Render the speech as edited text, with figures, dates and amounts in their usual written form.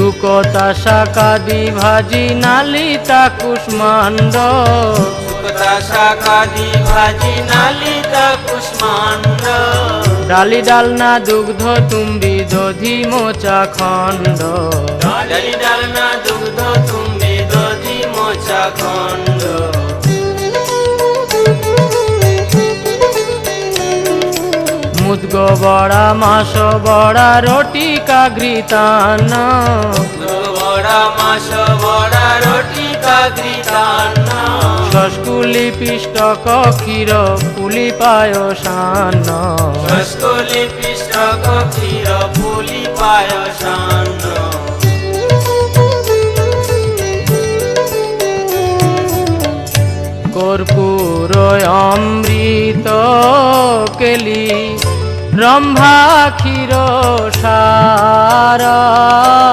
শুকতা শাকাদি ভাজি নালিতা কুষ্মাণ্ড শুকতা শাকাদি ভাজি নালিতা কুষ্মাণ্ড ডালি ডালনা দুগ্ধ তুম্বি দধি মোচা খণ্ড ডালি ডালনা দুগ্ধ তুম্বি দধি মোচা খণ্ড মুদগ বড়া মাস বড়া রটি কাঘৃতান্ন বড়া মাস বড়া রটি কাঘৃতান্ন শস্কুলি পিষ্টক ক্ষীর পুলি পায়সান্ন শস্কুলি পিষ্টক ক্ষীর পুলি পায়সান্ন কর্পূর অমৃত কেলি রম্ভা ক্ষীর সারা